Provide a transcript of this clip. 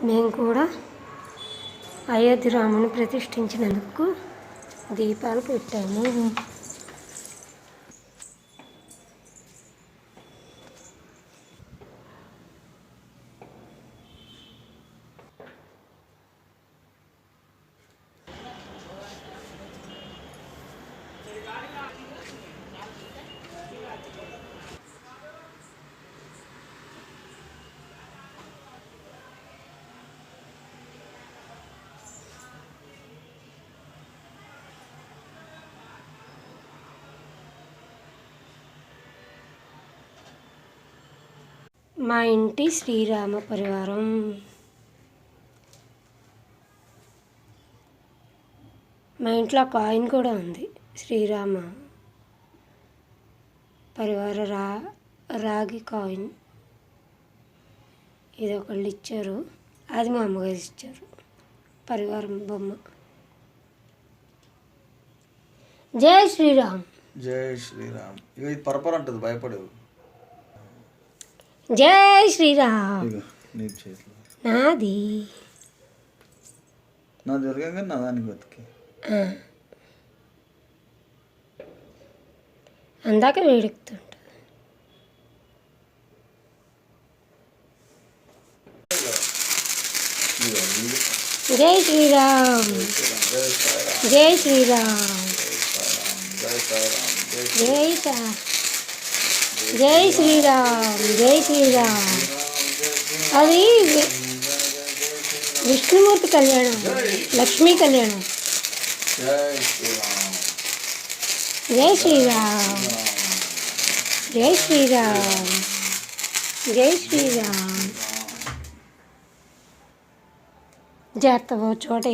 మేము కూడా అయోధ్య రాముని ప్రతిష్ఠించినందుకు దీపాలు పెట్టాము. మా ఇంటి శ్రీరామ పరివారం. మా ఇంట్లో కాయిన్ కూడా ఉంది. శ్రీరామ పరివార రాగి కాయిన్. ఇది ఒకళ్ళు ఇచ్చారు, అది మా అమ్మగారు ఇచ్చారు. పరివారం బొమ్మ. జై శ్రీరామ్. జై శ్రీరామ్. ఇది పరపర అంటది, భయపడేవు. జై శ్రీరామ్. నాది నా దొరకంగా నా దానికి బతికి అందాక వేడెక్కుతుంటుంది. జై శ్రీరామ్. జై శ్రీరామ్. జై జై శ్రీరామ్. జై శ్రీరామ్. అది విష్ణుమూర్తి కళ్యాణం, లక్ష్మీ కళ్యాణం. జై శ్రీరామ్. జై శ్రీరామ్. జై శ్రీరామ్. జాగ్రత్త చోట